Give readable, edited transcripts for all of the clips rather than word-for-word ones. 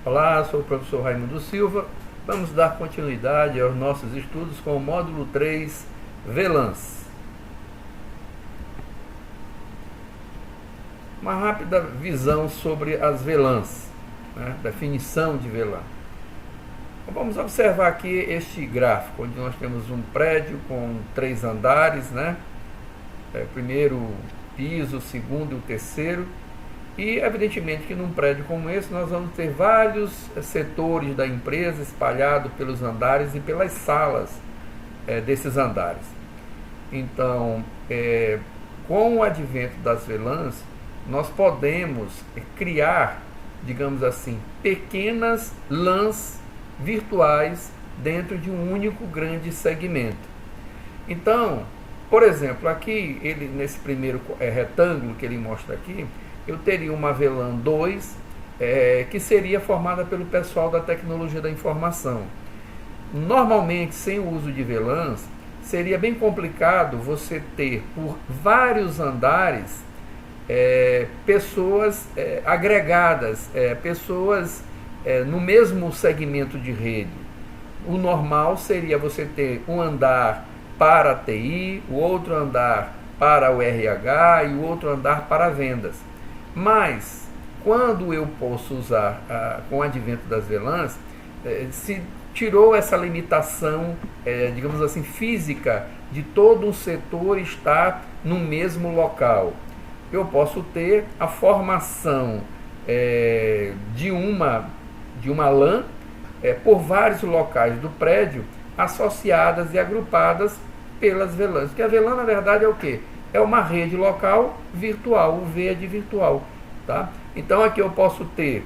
Olá, sou o professor Raimundo Silva. Vamos dar continuidade aos nossos estudos com o módulo 3, VLANs. Uma rápida visão sobre as VLANs, definição de VLAN. Então, vamos observar aqui este gráfico, onde nós temos um prédio com 3 andares, primeiro piso, o segundo e o terceiro. E, evidentemente, que num prédio como esse, nós vamos ter vários setores da empresa espalhados pelos andares e pelas salas desses andares. Então, com o advento das VLANs, nós podemos criar, digamos assim, pequenas LANs virtuais dentro de um único grande segmento. Então, por exemplo, aqui, nesse primeiro retângulo que ele mostra aqui, eu teria uma VLAN 2, que seria formada pelo pessoal da tecnologia da informação. Normalmente, sem o uso de VLANs, seria bem complicado você ter por vários andares pessoas agregadas, pessoas no mesmo segmento de rede. O normal seria você ter um andar para a TI, o outro andar para o RH e o outro andar para vendas. Mas, quando eu posso usar, com o advento das VLANs, se tirou essa limitação, digamos assim, física, de todo um setor estar no mesmo local. Eu posso ter a formação de uma LAN por vários locais do prédio, associadas e agrupadas pelas VLANs. Porque a VLAN, na verdade, é o quê? É uma rede local virtual, o V é de virtual. Tá? Então, aqui eu posso ter,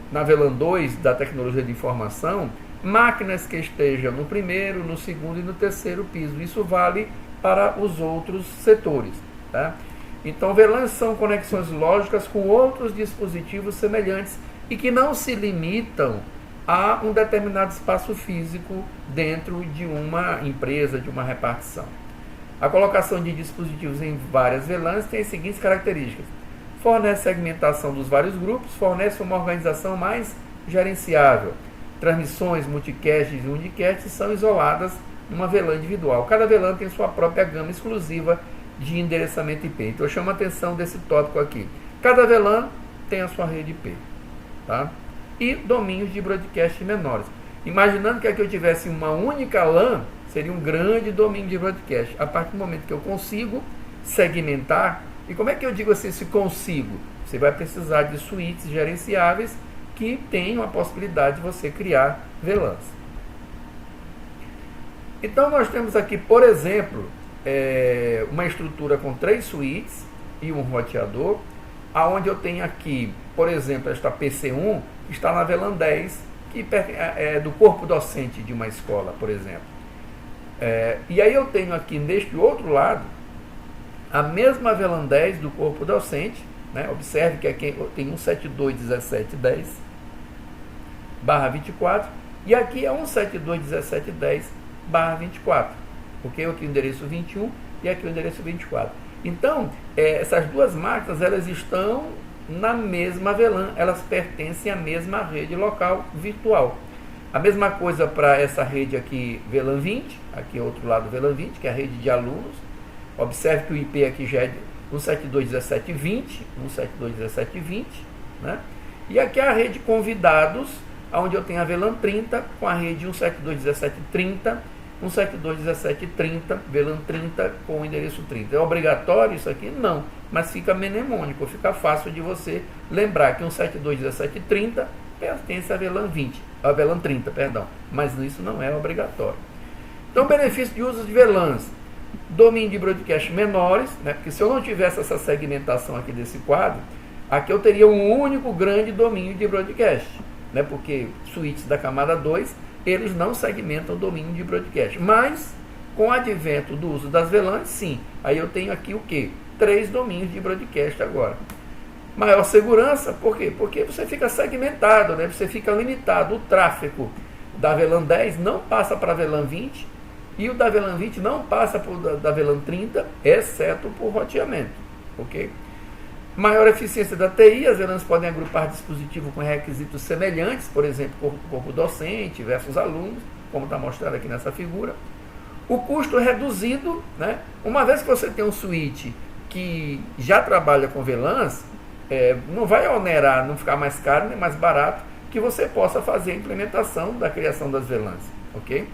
na VLAN 2 da tecnologia de informação, máquinas que estejam no primeiro, no segundo e no terceiro piso. Isso vale para os outros setores. Tá? Então, VLANs são conexões lógicas com outros dispositivos semelhantes e que não se limitam a um determinado espaço físico dentro de uma empresa, de uma repartição. A colocação de dispositivos em várias VLANs tem as seguintes características: fornece segmentação dos vários grupos, fornece uma organização mais gerenciável. Transmissões, multicasts e unicasts são isoladas numa VLAN individual. Cada VLAN tem sua própria gama exclusiva de endereçamento IP. Então eu chamo a atenção desse tópico aqui. Cada VLAN tem a sua rede IP. Tá? E domínios de broadcast menores. Imaginando que aqui eu tivesse uma única LAN, seria um grande domínio de broadcast. A partir do momento que eu consigo segmentar, e como é que eu digo assim, se consigo? Você vai precisar de suítes gerenciáveis que tenham a possibilidade de você criar VLANs. Então nós temos aqui, por exemplo, uma estrutura com 3 suítes e um roteador, aonde eu tenho aqui, por exemplo, esta PC1, que está na VLAN 10, que é do corpo docente de uma escola, por exemplo. E aí eu tenho aqui, neste outro lado, a mesma VLAN 10 do corpo docente. Observe que aqui eu tenho 172.17.10/24, e aqui é 172.17.10/24, porque aqui o endereço 21 e aqui o endereço 24. Então, essas duas máquinas, elas estão na mesma VLAN, elas pertencem à mesma rede local virtual. A mesma coisa para essa rede aqui, VLAN 20, aqui é outro lado VLAN 20, que é a rede de alunos. Observe que o IP aqui já é 172.17.20, 172.17.20, E aqui é a rede convidados, onde eu tenho a VLAN 30 com a rede 172.17.30, 172.17.30, VLAN 30 com o endereço 30. É obrigatório isso aqui? Não, mas fica mnemônico, fica fácil de você lembrar que 172.17.30 pertence à VLAN 30, mas isso não é obrigatório. Então, benefício de uso de VLANs: domínio de broadcast menores, porque se eu não tivesse essa segmentação aqui desse quadro, aqui eu teria um único grande domínio de broadcast, porque suítes da camada 2, eles não segmentam o domínio de broadcast, mas com o advento do uso das VLANs, sim, aí eu tenho aqui o quê? 3 domínios de broadcast agora. Maior segurança, por quê? Porque você fica segmentado, você fica limitado. O tráfego da VLAN 10 não passa para a VLAN 20 e o da VLAN 20 não passa da VLAN 30, exceto por roteamento, ok? Maior eficiência da TI, as VLANs podem agrupar dispositivos com requisitos semelhantes, por exemplo, corpo docente versus alunos, como está mostrado aqui nessa figura. O custo reduzido, né? Uma vez que você tem um switch que já trabalha com VLANs, não vai onerar, não ficar mais caro nem mais barato, que você possa fazer a implementação da criação das VLANs, ok?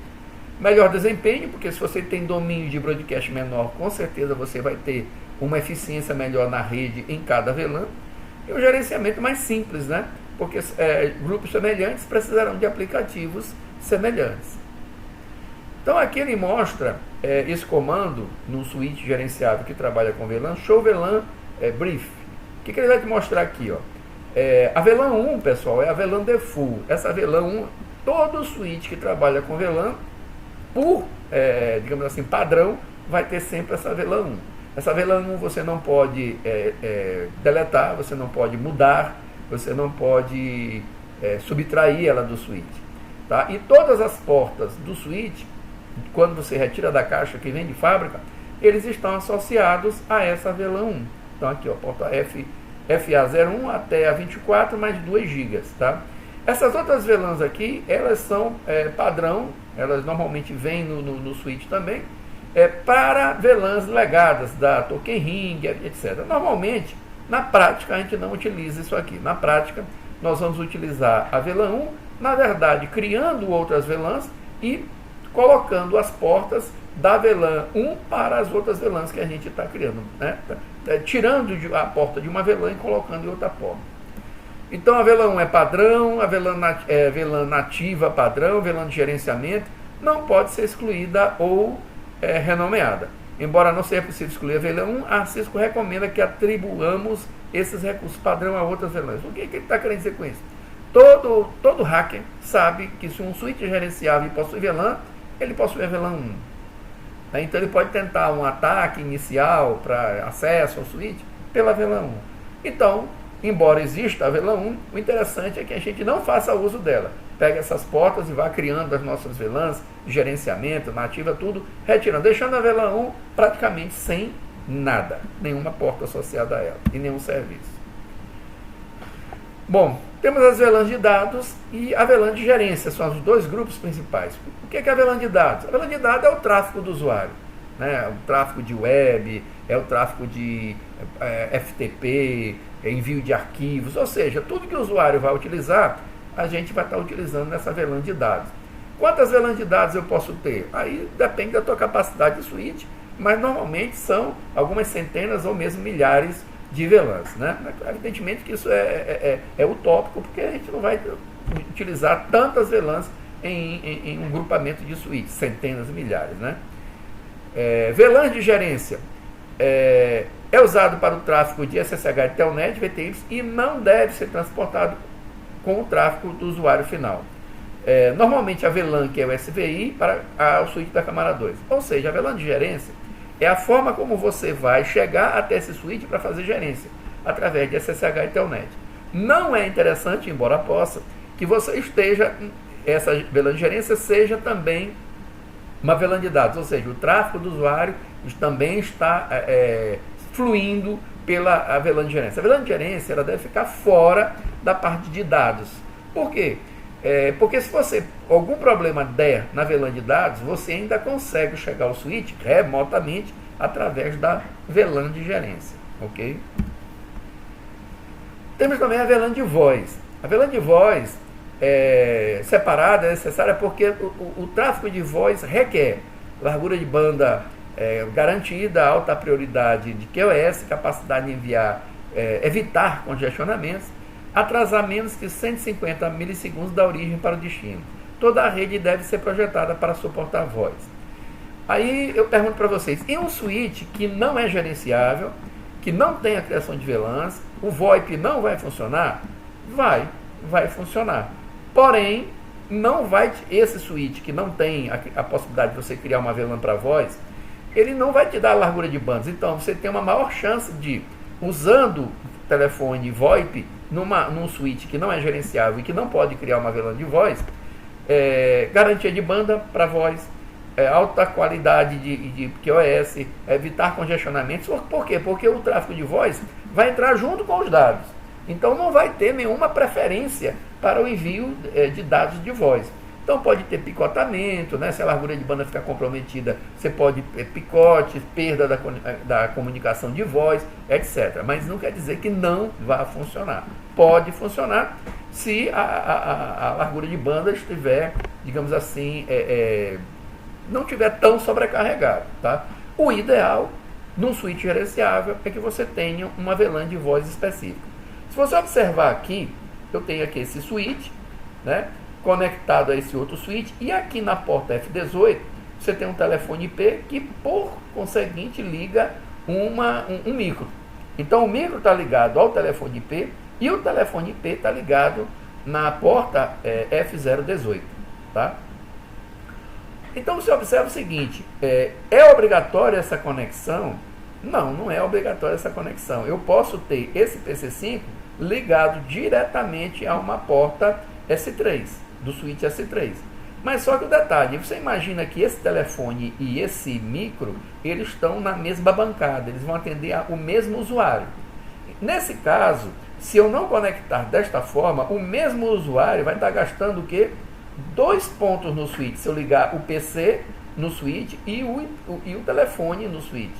Melhor desempenho, porque se você tem domínio de broadcast menor, com certeza você vai ter uma eficiência melhor na rede em cada VLAN. E um gerenciamento mais simples, né? Porque grupos semelhantes precisarão de aplicativos semelhantes. Então aqui ele mostra esse comando no switch gerenciável que trabalha com VLAN, show VLAN brief. O que ele vai te mostrar aqui? Ó? A VLAN 1, pessoal, é a VLAN default. Essa VLAN 1, todo switch que trabalha com VLAN, por, digamos assim, padrão, vai ter sempre essa VLAN 1. Essa VLAN 1 você não pode deletar, você não pode mudar, você não pode subtrair ela do switch. Tá? E todas as portas do switch, quando você retira da caixa que vem de fábrica, eles estão associados a essa VLAN 1. Então aqui, ó, porta FA01 até a 24 mais 2 GB. Tá? Essas outras VLANs aqui, elas são padrão, elas normalmente vêm no switch também, para VLANs legadas da Token Ring, etc. Normalmente, na prática, a gente não utiliza isso aqui. Na prática, nós vamos utilizar a VLAN 1, na verdade, criando outras VLANs e colocando as portas da VLAN 1 para as outras VLANs que a gente está criando, né? Tirando a porta de uma VLAN e colocando em outra porta. Então a VLAN 1 é padrão, a VLAN nativa padrão, VLAN de gerenciamento, não pode ser excluída ou renomeada. Embora não seja possível excluir a VLAN 1, a Cisco recomenda que atribuamos esses recursos padrão a outras VLANs. O que ele está querendo dizer com isso? Todo hacker sabe que se um switch gerenciável possui VLAN, ele possui a VLAN 1. Então ele pode tentar um ataque inicial para acesso ao switch pela VLAN 1. Então, embora exista a VLAN 1, o interessante é que a gente não faça uso dela. Pega essas portas e vá criando as nossas VLANs, gerenciamento, nativa, tudo, retirando, deixando a VLAN 1 praticamente sem nada, nenhuma porta associada a ela e nenhum serviço. Bom, temos as VLANs de dados e a VLAN de gerência, são os dois grupos principais. O que é a VLAN de dados? A VLAN de dados é o tráfego do usuário, né? O tráfego de web, é o tráfego de FTP, envio de arquivos, ou seja, tudo que o usuário vai utilizar, a gente vai estar utilizando nessa VLAN de dados. Quantas VLANs de dados eu posso ter? Aí depende da tua capacidade de switch, mas normalmente são algumas centenas ou mesmo milhares de VLANs, né? Evidentemente que isso é utópico, porque a gente não vai utilizar tantas VLANs em um grupamento de switch, centenas e milhares, né? VLAN de gerência é usado para o tráfego de SSH e Telnet, VTX, e não deve ser transportado com o tráfego do usuário final. Normalmente a VLAN, que é o SVI, para o switch da camada 2. Ou seja, a VLAN de gerência é a forma como você vai chegar até esse switch para fazer gerência, através de SSH e Telnet. Não é interessante, embora possa, que você essa VLAN de gerência seja também uma VLAN de dados, ou seja, o tráfego do usuário também está fluindo pela VLAN de gerência. A VLAN de gerência ela deve ficar fora da parte de dados. Por quê? Porque se algum problema der na VLAN de dados, você ainda consegue chegar ao switch remotamente através da VLAN de gerência, ok? Temos também a VLAN de voz. A VLAN de voz separada é necessária porque o tráfego de voz requer largura de banda garantida, alta prioridade de QoS, capacidade de enviar, evitar congestionamentos, atrasar menos que 150 milissegundos da origem para o destino. Toda a rede deve ser projetada para suportar voz. Aí eu pergunto para vocês, em um switch que não é gerenciável, que não tem a criação de VLANs, o VoIP não vai funcionar? Vai funcionar. Porém, esse switch que não tem a possibilidade de você criar uma VLAN para voz, ele não vai te dar a largura de bandas. Então você tem uma maior chance de, usando telefone VoIP, num switch que não é gerenciável e que não pode criar uma VLAN de voz, garantia de banda para voz, alta qualidade de QoS, evitar congestionamentos. Por quê? Porque o tráfego de voz vai entrar junto com os dados. Então não vai ter nenhuma preferência para o envio de dados de voz. Então pode ter picotamento, né? Se a largura de banda ficar comprometida, você pode ter picotes, perda da comunicação de voz, etc. Mas não quer dizer que não vá funcionar. Pode funcionar se a largura de banda estiver, digamos assim, não estiver tão sobrecarregado. Tá? O ideal, num switch gerenciável, é que você tenha uma VLAN de voz específica. Se você observar aqui, eu tenho aqui esse switch, né? Conectado a esse outro switch, e aqui na porta F18 você tem um telefone IP que por conseguinte liga um micro. Então o micro está ligado ao telefone IP e o telefone IP está ligado na porta F018, tá? Então você observa o seguinte, é obrigatória essa conexão? Não, não é obrigatória essa conexão. Eu posso ter esse PC5 ligado diretamente a uma porta S3, do switch S3. Mas só que o detalhe, você imagina que esse telefone e esse micro, eles estão na mesma bancada, eles vão atender o mesmo usuário. Nesse caso, se eu não conectar desta forma, o mesmo usuário vai estar gastando o quê? 2 pontos no switch, se eu ligar o PC no switch e o telefone no switch.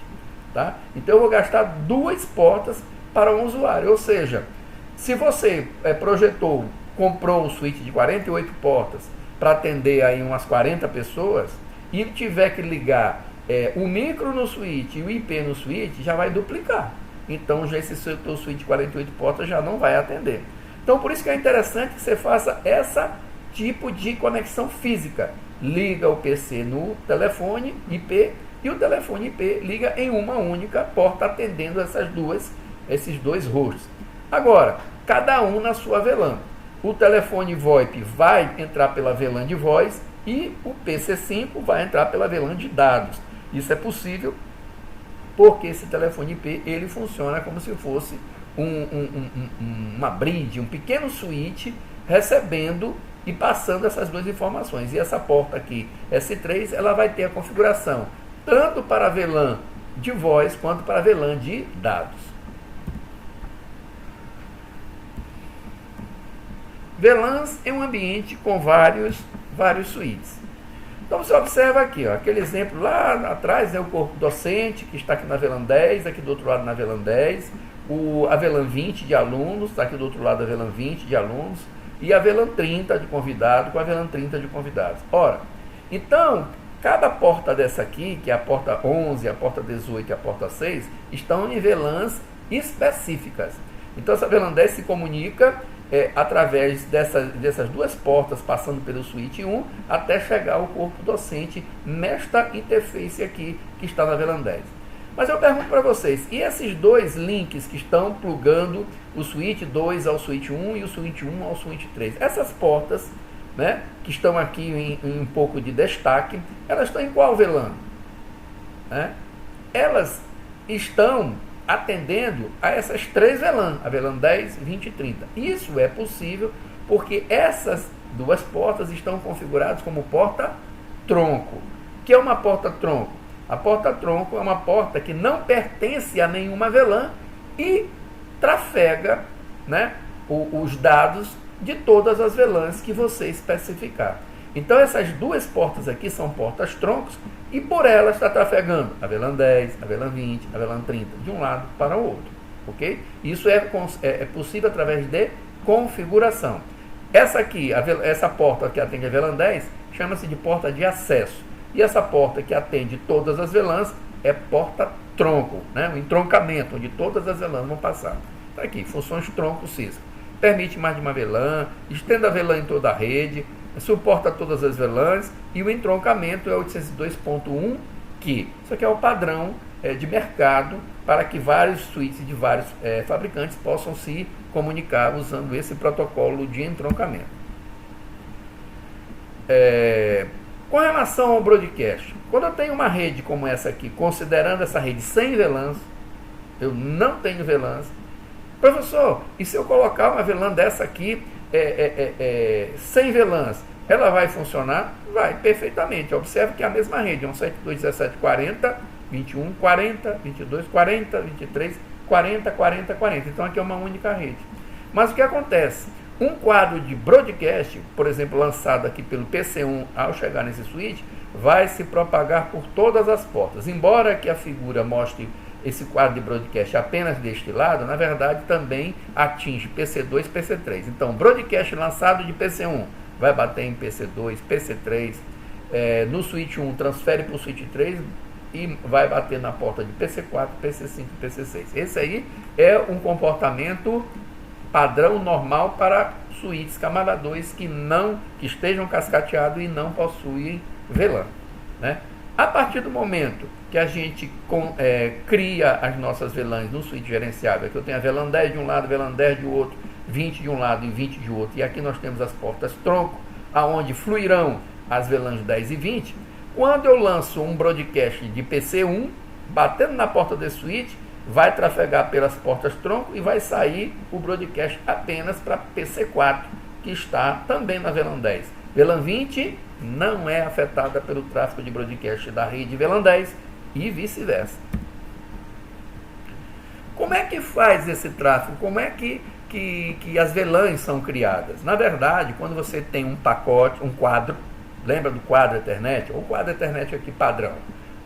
Tá? Então eu vou gastar 2 portas para um usuário, ou seja, se você comprou um switch de 48 portas para atender aí umas 40 pessoas e tiver que ligar o micro no switch e o IP no switch, já vai duplicar. Então já esse seu switch de 48 portas já não vai atender. Então por isso que é interessante que você faça esse tipo de conexão física. Liga o PC no telefone IP e o telefone IP liga em uma única porta atendendo esses dois hosts. Agora, cada um na sua VLAN. O telefone VoIP vai entrar pela VLAN de voz e o PC5 vai entrar pela VLAN de dados. Isso é possível porque esse telefone IP ele funciona como se fosse uma bridge, um pequeno switch recebendo e passando essas duas informações. E essa porta aqui, S3, ela vai ter a configuração tanto para a VLAN de voz quanto para a VLAN de dados. VLANs é um ambiente com vários suítes. Então você observa aqui, ó, aquele exemplo lá atrás é o corpo docente, que está aqui na VLAN 10, aqui do outro lado na VLAN 10, a VLAN 20 de alunos, está aqui do outro lado a VLAN 20 de alunos, e a VLAN 30 de convidado com a VLAN 30 de convidados. Ora, então, cada porta dessa aqui, que é a porta 11, a porta 18 e a porta 6, estão em VLANs específicas. Então essa VLAN 10 se comunica através dessas duas portas, passando pelo switch 1, até chegar ao corpo docente nesta interface aqui, que está na VLAN 10. Mas eu pergunto para vocês, e esses dois links que estão plugando o switch 2 ao switch 1 e o switch 1 ao switch 3? Essas portas, né, que estão aqui em um pouco de destaque, elas estão em qual VLAN? Elas estão atendendo a essas três VLAN, a VLAN 10, 20 e 30. Isso é possível porque essas duas portas estão configuradas como porta-tronco. O que é uma porta-tronco? A porta-tronco é uma porta que não pertence a nenhuma VLAN e trafega, né, os dados de todas as VLANs que você especificar. Então essas duas portas aqui são portas-troncos e por elas está trafegando a VLAN 10, a VLAN 20, a VLAN 30, de um lado para o outro. Ok? Isso é possível através de configuração. Essa aqui, essa porta que atende a VLAN 10, chama-se de porta de acesso. E essa porta que atende todas as VLANs é porta-tronco, né? Um entroncamento, onde todas as VLANs vão passar. Está aqui, funções tronco Cisco. Permite mais de uma VLAN, estenda a VLAN em toda a rede, suporta todas as VLANs e o entroncamento é 802.1, que isso aqui é o padrão de mercado para que vários switches de vários fabricantes possam se comunicar usando esse protocolo de entroncamento. Com relação ao broadcast, quando eu tenho uma rede como essa aqui, considerando essa rede sem VLANs, eu não tenho VLANs. Professor, e se eu colocar uma VLAN dessa aqui sem VLANs, Ela vai funcionar? Vai, perfeitamente. Observe que é a mesma rede, 172, 17, 40, 21, 40, 22, 40, 23, 40, 40, 40. Então aqui é uma única rede. Mas o que acontece? Um quadro de broadcast, por exemplo, lançado aqui pelo PC1 ao chegar nesse switch, vai se propagar por todas as portas. Embora que a figura mostre esse quadro de broadcast apenas deste lado, na verdade também atinge PC2 e PC3. Então, broadcast lançado de PC1 vai bater em PC2, PC3, no switch 1 transfere para o switch 3 e vai bater na porta de PC4, PC5 e PC6. Esse aí é um comportamento padrão normal para switches camada 2 que estejam cascateados e não possuem VLAN, né? A partir do momento que a gente cria as nossas VLANs no switch gerenciável, que eu tenho a VLAN 10 de um lado, VLAN 10 do outro, 20 de um lado e 20 de outro, e aqui nós temos as portas tronco, aonde fluirão as VLANs 10 e 20, quando eu lanço um broadcast de PC1, batendo na porta desse switch, vai trafegar pelas portas tronco e vai sair o broadcast apenas para PC4, que está também na VLAN 10. VLAN 20 não é afetada pelo tráfego de broadcast da rede VLAN 10 e vice-versa. Como é que faz esse tráfego? Como é que as VLANs são criadas? Na verdade, quando você tem um pacote, um quadro, lembra do quadro Ethernet? Ou quadro Ethernet aqui padrão,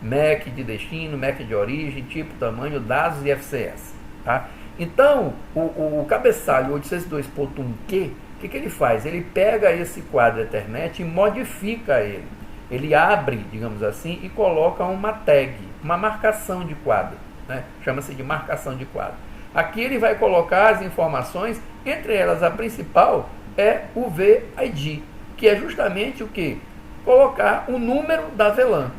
MAC de destino, MAC de origem, tipo, tamanho, dados e FCS. Tá? Então, o cabeçalho 802.1Q, o que ele faz? Ele pega esse quadro Ethernet e modifica ele. Ele abre, digamos assim, e coloca uma tag, uma marcação de quadro, né? Chama-se de marcação de quadro. Aqui ele vai colocar as informações, entre elas a principal é o VID, que é justamente o que? Colocar o número da VLAN.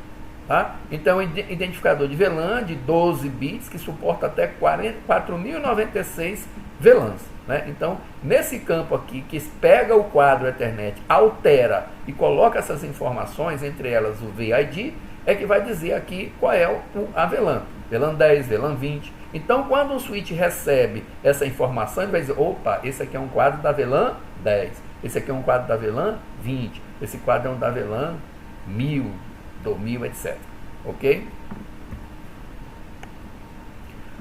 Tá? Então, identificador de VLAN de 12 bits, que suporta até 4.096 VLANs. Né? Então, nesse campo aqui, que pega o quadro Ethernet, altera e coloca essas informações, entre elas o VID, é que vai dizer aqui qual é a VLAN. VLAN 10, VLAN 20. Então, quando o switch recebe essa informação, ele vai dizer, opa, esse aqui é um quadro da VLAN 10, esse aqui é um quadro da VLAN 20, esse quadro é um da VLAN 1000, 2000, etc. Ok?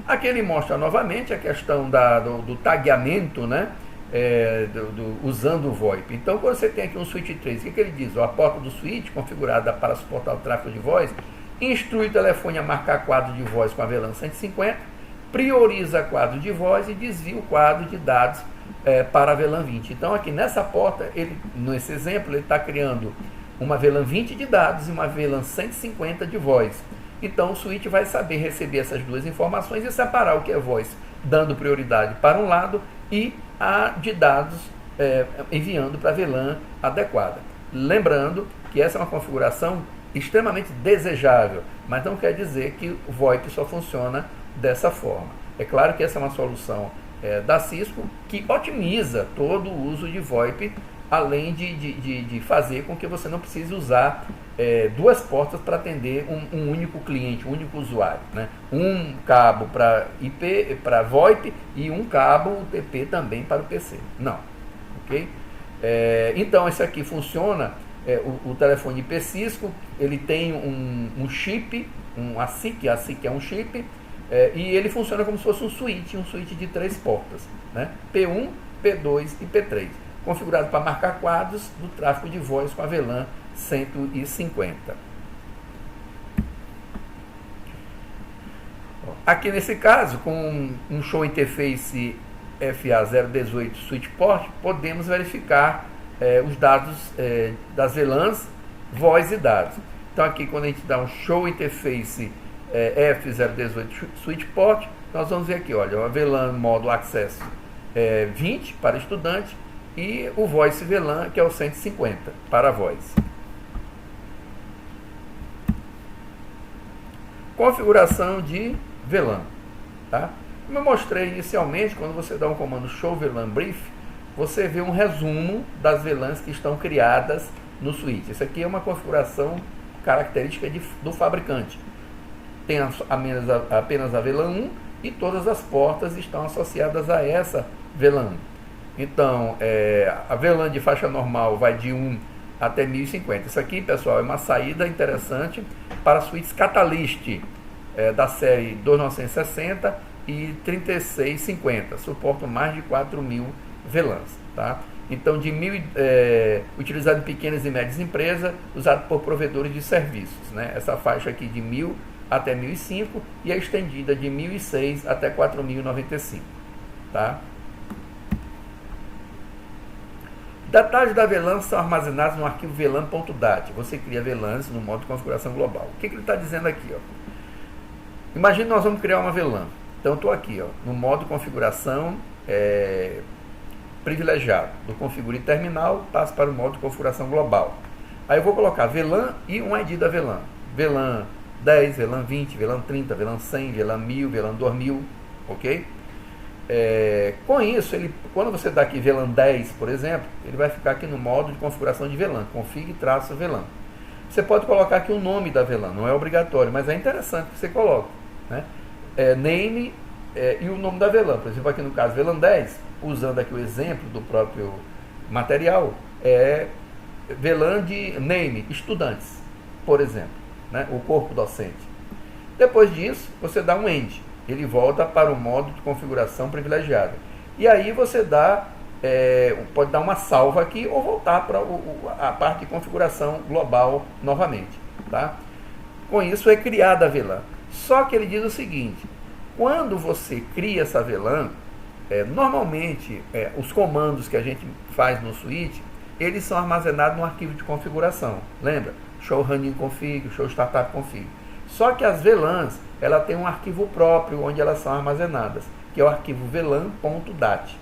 Aqui ele mostra novamente a questão do tagueamento, né? Usando o VoIP. Então, quando você tem aqui um switch 3, o que ele diz? A porta do switch, configurada para suportar o tráfego de voz, instrui o telefone a marcar quadro de voz com a VLAN 150, prioriza quadro de voz e desvia o quadro de dados para a VLAN 20. Então, aqui nessa porta, nesse exemplo, ele está criando uma VLAN 20 de dados e uma VLAN 150 de voz. Então, o switch vai saber receber essas duas informações e separar o que é voz, dando prioridade para um lado e a de dados enviando para a VLAN adequada. Lembrando que essa é uma configuração extremamente desejável, mas não quer dizer que o VoIP só funciona dessa forma. É claro que essa é uma solução da Cisco que otimiza todo o uso de VoIP, além de fazer com que você não precise usar duas portas para atender um único cliente, um único usuário, né? Um cabo para IP, para VoIP e um cabo UTP também para o PC. Não, ok? Então, esse aqui funciona, o telefone IP Cisco, ele tem um chip, a SIC é um chip, e ele funciona como se fosse um switch de 3 portas, né? P1, P2 e P3. Configurado para marcar quadros do tráfego de voz com a VLAN 150. Aqui nesse caso, com um show interface FA018 switch port, podemos verificar os dados das VLANs, voz e dados. Então aqui, quando a gente dá um show interface F018 switch port, nós vamos ver aqui, olha, a VLAN módulo acesso 20 para estudante, e o Voice VLAN, que é o 150 para a voz. Configuração de VLAN. Tá? Como eu mostrei inicialmente, quando você dá um comando show VLAN brief, você vê um resumo das VLANs que estão criadas no switch. Isso aqui é uma configuração característica do fabricante. Tem apenas a VLAN 1 e todas as portas estão associadas a essa VLAN 1. Então, a VLAN de faixa normal vai de 1 até 1050. Isso aqui, pessoal, é uma saída interessante para suítes Catalyst, da série 2960 e 3650. Suportam mais de 4.000 VLANs. Tá? Então, utilizado em pequenas e médias empresas, usado por provedores de serviços. Né? Essa faixa aqui de 1.000 até 1.005 e a estendida de 1.006 até 4.095. Tá? Detalhes da VLAN são armazenados no arquivo VLAN.dat. Você cria VLANs no modo de configuração global. O que ele está dizendo aqui? Ó? Imagina que nós vamos criar uma VLAN. Então, estou aqui no modo de configuração privilegiado. Do configure terminal, passo para o modo de configuração global. Aí eu vou colocar VLAN e um ID da VLAN. VLAN 10, VLAN 20, VLAN 30, VLAN 100, VLAN 1000, VLAN 2000, ok? Com isso, quando você dá aqui VLAN 10, por exemplo, ele vai ficar aqui no modo de configuração de VLAN, config-VLAN. Você pode colocar aqui o nome da VLAN, não é obrigatório, mas é interessante que você coloque, né? Name e o nome da VLAN. Por exemplo, aqui no caso VLAN 10, usando aqui o exemplo do próprio material, VLAN de name, estudantes, por exemplo, né? O corpo docente. Depois disso, você dá um end. Ele volta para o modo de configuração privilegiada. E aí você pode dar uma salva aqui ou voltar para a parte de configuração global novamente. Tá? Com isso é criada a VLAN. Só que ele diz o seguinte: quando você cria essa VLAN, normalmente os comandos que a gente faz no switch, eles são armazenados no arquivo de configuração. Lembra? Show running config, show startup config. Só que as VLANs, ela tem um arquivo próprio onde elas são armazenadas, que é o arquivo VLAN.dat.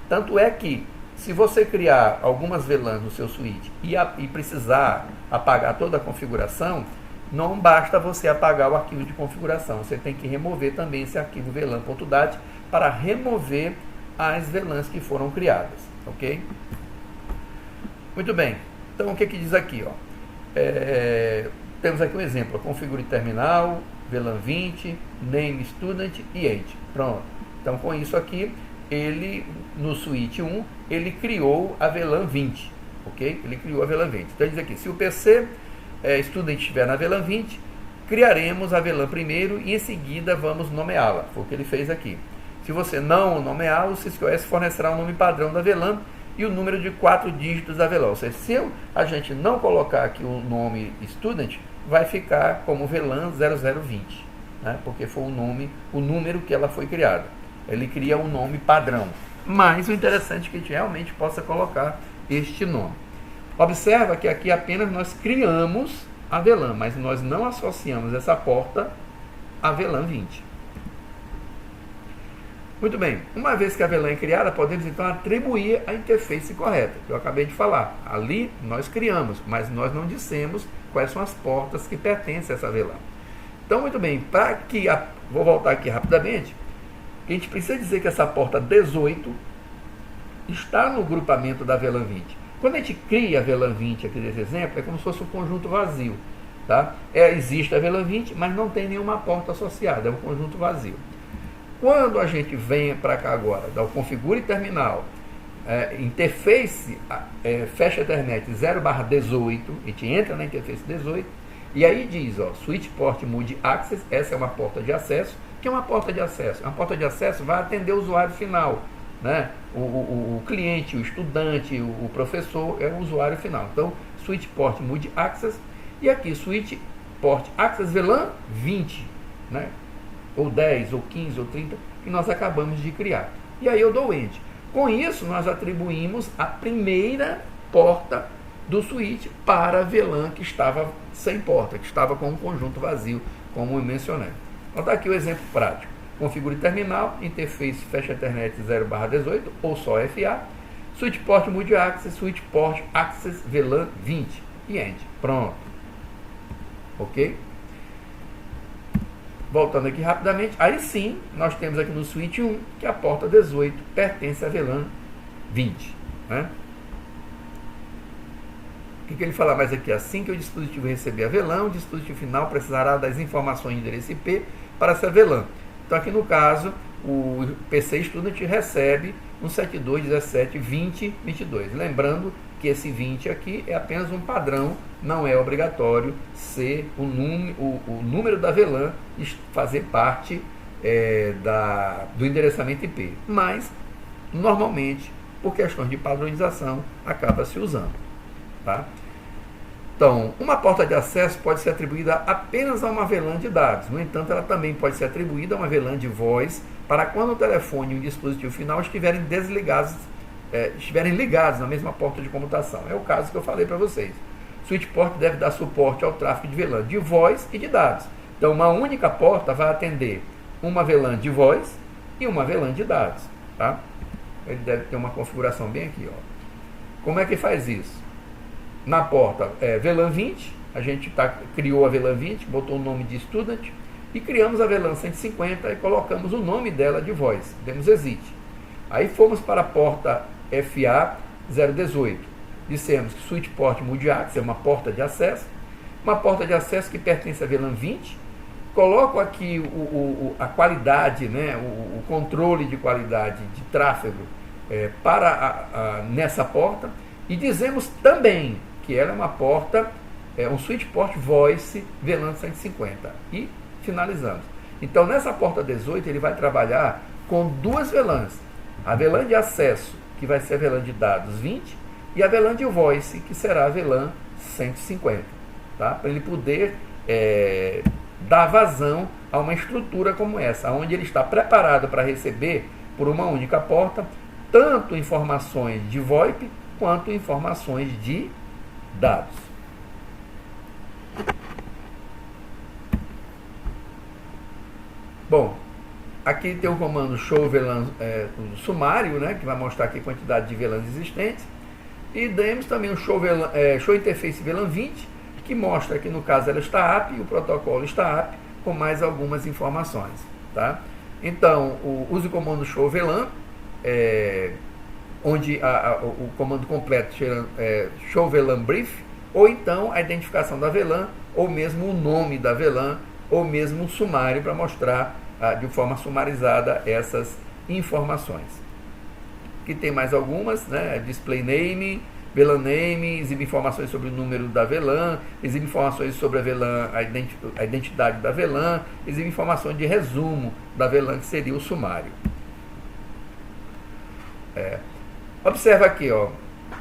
Tanto é que, se você criar algumas VLANs no seu switch e precisar apagar toda a configuração, não basta você apagar o arquivo de configuração, você tem que remover também esse arquivo VLAN.dat para remover as VLANs que foram criadas, ok? Muito bem, então o que diz aqui? Temos aqui um exemplo: configure terminal, VLAN 20, name student e end. Pronto. Então, com isso aqui, no switch 1, ele criou a VLAN 20. Ok? Ele criou a VLAN 20. Então, ele diz aqui: se o PC student estiver na VLAN 20, criaremos a VLAN primeiro e em seguida vamos nomeá-la. Foi o que ele fez aqui. Se você não nomear, o SysOS fornecerá o nome padrão da VLAN e o número de 4 dígitos da VLAN. Ou seja, se a gente não colocar aqui o nome student, vai ficar como VLAN 0020, né? Porque foi o número que ela foi criada. Ele cria um nome padrão. Mas o interessante é que a gente realmente possa colocar este nome. Observa que aqui apenas nós criamos a VLAN, mas nós não associamos essa porta à VLAN 20. Muito bem, uma vez que a VLAN é criada, podemos então atribuir a interface correta, que eu acabei de falar. Ali nós criamos, mas nós não dissemos quais são as portas que pertencem a essa VLAN. Então, muito bem, vou voltar aqui rapidamente, a gente precisa dizer que essa porta 18 está no grupamento da VLAN 20. Quando a gente cria a VLAN 20 aqui nesse exemplo, é como se fosse um conjunto vazio. Tá? Existe a VLAN 20, mas não tem nenhuma porta associada, é um conjunto vazio. Quando a gente vem para cá agora, dá o configure terminal, interface, fecha Ethernet 0/18, a gente entra na interface 18, e aí diz, switch port multi access, essa é uma porta de acesso. O que é uma porta de acesso? Uma porta de acesso vai atender o usuário final, né? O cliente, o estudante, o professor é o usuário final. Então, switch port multi access, e aqui switch port access VLAN 20, né? Ou 10, ou 15, ou 30, que nós acabamos de criar. E aí eu dou end. Com isso, nós atribuímos a primeira porta do switch para a VLAN que estava sem porta, que estava com um conjunto vazio, como eu mencionei. Então está aqui o exemplo prático. Configure terminal, interface fecha Ethernet 0/18, ou só FA, switch port multi access, switch port access VLAN 20 e end. Pronto. Ok? Voltando aqui rapidamente, aí sim, nós temos aqui no switch 1 que a porta 18 pertence à VLAN 20. Né? O que ele fala mais aqui? Assim que o dispositivo receber a VLAN, o dispositivo final precisará das informações de endereço IP para essa VLAN. Então aqui no caso, o PC Student recebe 172, 17, 20, 22. Lembrando que esse 20 aqui é apenas um padrão, não é obrigatório ser o número da VLAN fazer parte do endereçamento IP. Mas, normalmente, por questões de padronização, acaba se usando. Tá? Então, uma porta de acesso pode ser atribuída apenas a uma VLAN de dados. No entanto, ela também pode ser atribuída a uma VLAN de voz para quando o telefone e o dispositivo final estiverem ligados na mesma porta de comutação. É o caso que eu falei para vocês. Switchport deve dar suporte ao tráfego de VLAN de voz e de dados. Então, uma única porta vai atender uma VLAN de voz e uma VLAN de dados. Tá? Ele deve ter uma configuração bem aqui. Ó. Como é que faz isso? Na porta VLAN 20, a gente criou a VLAN 20, botou o nome de Student, e criamos a VLAN 150 e colocamos o nome dela de voz, demos exit. Aí fomos para a porta FA 018, dissemos que Switchport Multi-Access é uma porta de acesso que pertence à VLAN 20, coloco aqui a qualidade, né, o controle de qualidade de tráfego nessa porta, e dizemos também que ela é uma porta, um Switchport Voice VLAN 150. E finalizamos. Então, nessa porta 18, ele vai trabalhar com duas VLANs. A VLAN de acesso, que vai ser a VLAN de dados 20, e a VLAN de Voice, que será a VLAN 150. Tá? Para ele poder dar vazão a uma estrutura como essa, onde ele está preparado para receber, por uma única porta, tanto informações de VoIP, quanto informações de dados. Bom, aqui tem o comando show VLAN sumário, né, que vai mostrar aqui a quantidade de VLANs existentes. E demos também o show interface VLAN 20, que mostra que no caso ela está app e o protocolo está app, com mais algumas informações. Tá? Então, use o comando show VLAN, onde o comando completo show VLAN brief, ou então a identificação da VLAN, ou mesmo o nome da VLAN, ou mesmo um sumário para mostrar de forma sumarizada essas informações. Aqui tem mais algumas, né? Display name, VLAN name, exibe informações sobre o número da VLAN, exibe informações sobre a VLAN, a identidade da VLAN, exibe informações de resumo da VLAN, que seria o sumário. Observa aqui, ó,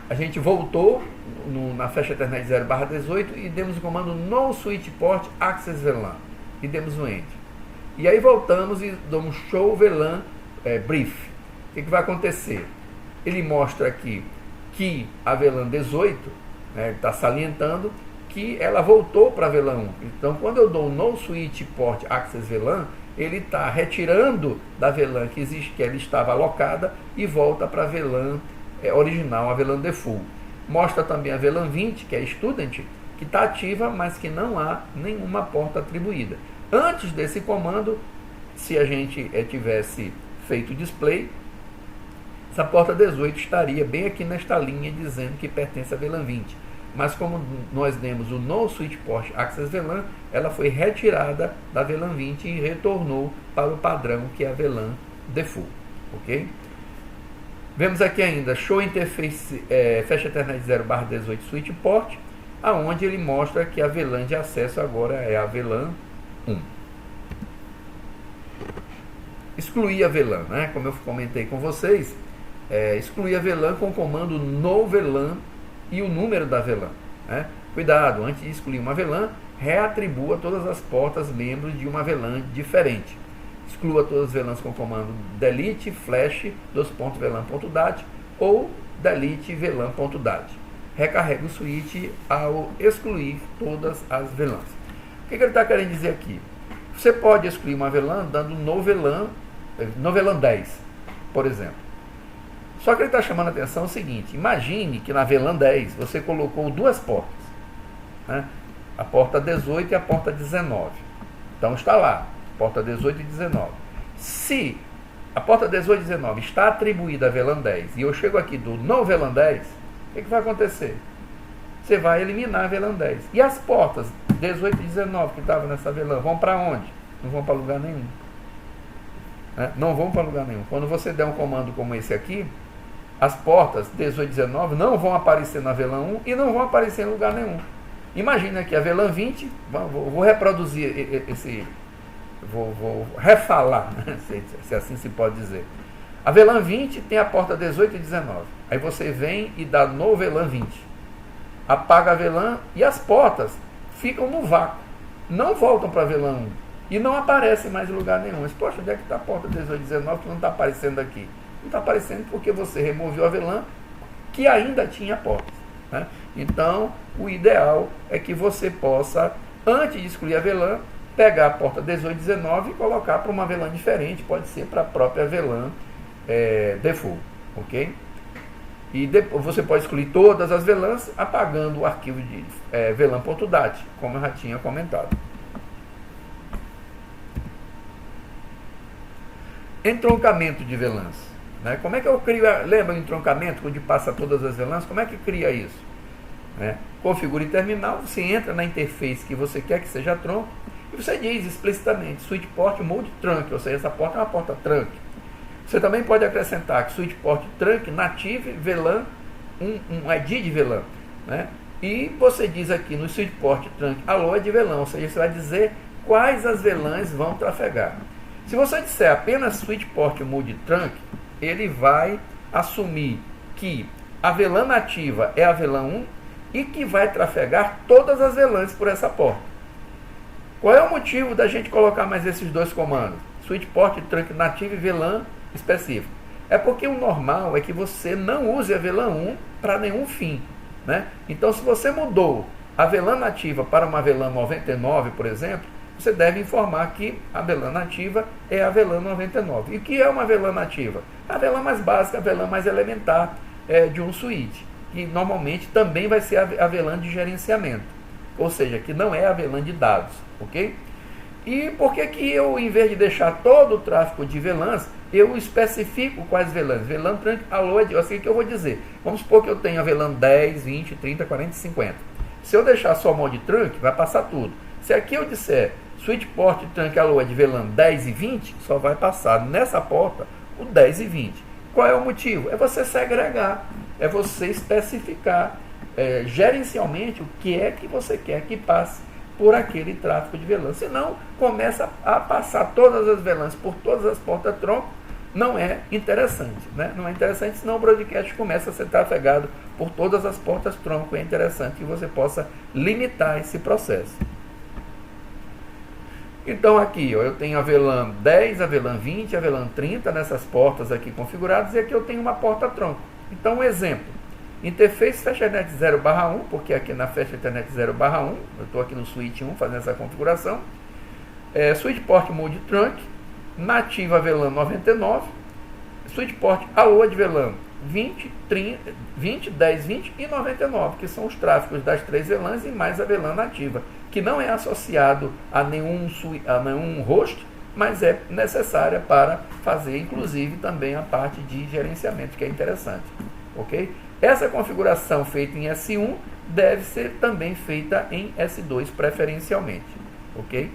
a gente voltou na Flash Ethernet 0/18 e demos o comando no Switchport Access VLAN e demos um Enter. E aí voltamos e damos show VLAN brief. O que vai acontecer? Ele mostra aqui que a VLAN 18 está salientando que ela voltou para a VLAN 1. Então, quando eu dou no Switchport Access VLAN, ele está retirando da VLAN que ela estava alocada e volta para a VLAN original, a VLAN default. Mostra também a VLAN 20, que é Student, que está ativa, mas que não há nenhuma porta atribuída. Antes desse comando, se a gente tivesse feito o display, essa porta 18 estaria bem aqui nesta linha dizendo que pertence à VLAN 20. Mas como nós demos o no Switchport Access VLAN, ela foi retirada da VLAN 20 e retornou para o padrão que é a VLAN default. Ok? Vemos aqui ainda Show Interface Flash Ethernet 0/18 Switchport, aonde ele mostra que a VLAN de acesso agora é a VLAN 1. Excluir a VLAN, né? Como eu comentei com vocês, excluir a VLAN com o comando no VLAN e o número da VLAN. Né? Cuidado, antes de excluir uma VLAN, reatribua todas as portas membros de uma VLAN diferente. Exclua todas as VLANs com o comando delete flash .vlan.dat ou delete vlan.dat. Recarrega o switch ao excluir todas as VLANs. O que ele está querendo dizer aqui? Você pode excluir uma VLAN dando no VLAN 10, por exemplo. Só que ele está chamando a atenção o seguinte: imagine que na VLAN 10 você colocou duas portas, né? A porta 18 e a porta 19. Então está lá, porta 18 e 19. Se a porta 18 e 19 está atribuída a VLAN 10 e eu chego aqui do no VLAN 10, o que vai acontecer? Você vai eliminar a VLAN 10. E as portas 18 e 19 que estavam nessa VLAN vão para onde? Não vão para lugar nenhum. né? Não vão para lugar nenhum. Quando você der um comando como esse aqui, as portas 18 e 19 não vão aparecer na VLAN 1 e não vão aparecer em lugar nenhum. Imagina aqui a VLAN 20, vou reproduzir esse, vou refalar, né? se assim se pode dizer. A VLAN 20 tem a porta 18 e 19. Aí você vem e dá no VLAN 20. Apaga a VLAN e as portas ficam no vácuo. Não voltam para a VLAN 1. E não aparecem mais em lugar nenhum. Mas, poxa, onde é que está a porta 18 e 19 que não está aparecendo aqui? Não está aparecendo porque você removeu a VLAN que ainda tinha portas, né? Então, o ideal é que você possa, antes de excluir a VLAN, pegar a porta 18 e 19 e colocar para uma VLAN diferente. Pode ser para a própria VLAN default, ok? E depois você pode excluir todas as VLANs apagando o arquivo de VLAN.dat, como eu já tinha comentado. Entroncamento de VLANs, né? Como é que eu crio? Lembra o entroncamento, onde passa todas as VLANs? Como é que cria isso? Né? Configure terminal, você entra na interface que você quer que seja tronco e você diz explicitamente switch port mode trunk, ou seja, essa porta é uma porta trunk. Você também pode acrescentar que switch port trunk native VLAN, um ID de VLAN, né? E você diz aqui no switch port trunk alô de VLAN, ou seja, você vai dizer quais as VLANs vão trafegar. Se você disser apenas switch port mode trunk, ele vai assumir que a VLAN nativa é a VLAN 1 e que vai trafegar todas as VLANs por essa porta. Qual é o motivo da gente colocar mais esses dois comandos? Switch port trunk native e VLAN específico. É porque o normal é que você não use a VLAN 1 para nenhum fim, né? Então, se você mudou a VLAN nativa para uma VLAN 99, por exemplo, você deve informar que a VLAN nativa é a VLAN 99. E o que é uma VLAN nativa? A VLAN mais básica, a VLAN mais elementar de um switch. E normalmente também vai ser a VLAN de gerenciamento. Ou seja, que não é a VLAN de dados, ok? E por que que eu, em vez de deixar todo o tráfego de VLANs, eu especifico quais VLANs? VLAN trunk alô, assim que eu vou dizer. Vamos supor que eu tenho a VLAN 10, 20, 30, 40 e 50. Se eu deixar só o mode trunk, vai passar tudo. Se aqui eu disser switch port trunk alô de VLAN 10 e 20, só vai passar nessa porta o 10 e 20. Qual é o motivo? É você segregar, é você especificar gerencialmente o que é que você quer que passe por aquele tráfego de VLAN. Senão, começa a passar todas as VLANs por todas as portas tronco, não é interessante, né? Não é interessante, senão o broadcast começa a ser trafegado por todas as portas tronco. É interessante que você possa limitar esse processo. Então aqui, ó, eu tenho a VLAN 10, a VLAN 20, a VLAN 30 nessas portas aqui configuradas, e aqui eu tenho uma porta tronco. Então, um exemplo, interface FastNet 0/1, porque aqui na Fast Ethernet 0/1, eu estou aqui no switch 1 fazendo essa configuração, switch port mode trunk, nativa VLAN 99, switch port alô de VLAN 20, 30, 20, 10, 20 e 99, que são os tráfegos das três VLANs e mais a VLAN nativa, que não é associado a nenhum host, mas é necessária para fazer, inclusive, também a parte de gerenciamento, que é interessante, ok? Essa configuração feita em S1 deve ser também feita em S2 preferencialmente, ok?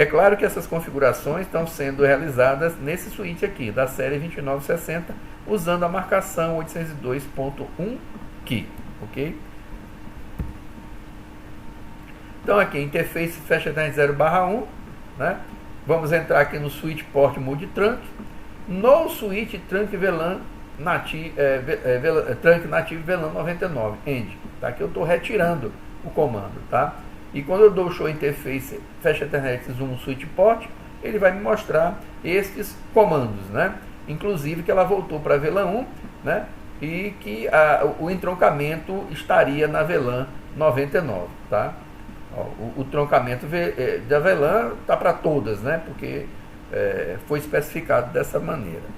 É claro que essas configurações estão sendo realizadas nesse switch aqui, da série 2960, usando a marcação 802.1 key, ok? Então aqui, interface FastNet 0/1, né? Vamos entrar aqui no switch port mode trunk, no switch trunk VLAN trunk nativo VLAN 99, end, tá? Que eu estou retirando o comando, tá? E quando eu dou show interface Fast Ethernet Zoom switch port, ele vai me mostrar estes comandos, né? Inclusive que ela voltou para a VLAN 1, né? E que o entroncamento estaria na VLAN 99, tá? Ó, o troncamento da VLAN está para todas, né? Porque foi especificado dessa maneira.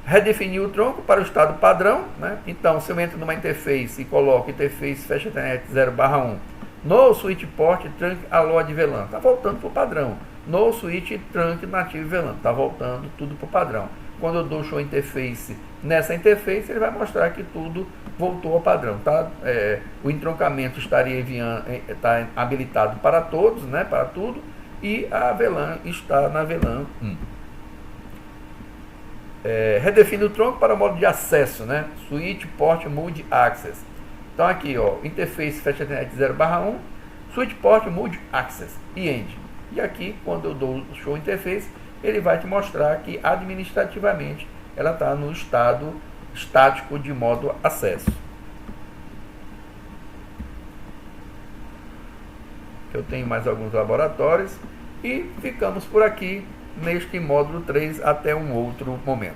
Redefinir o tronco para o estado padrão, né? Então, se eu entro numa interface e coloco interface Fast Ethernet 0/1 no switch port trunk alô de VLAN, está voltando para o padrão. No switch trunk nativo VLAN, está voltando tudo para o padrão. quando eu dou show interface nessa interface, ele vai mostrar que tudo voltou ao padrão, tá? O entroncamento está habilitado para todos, né? Para tudo, e a VLAN está na VLAN 1. Redefine o tronco para o modo de acesso, né? Switch Port Mode Access. Então aqui, ó, interface FastNet 0/1, Switch Port Mode Access e End. E aqui, quando eu dou o show interface, ele vai te mostrar que administrativamente ela está no estado estático de modo acesso. Eu tenho mais alguns laboratórios e ficamos por aqui neste módulo 3 até um outro momento.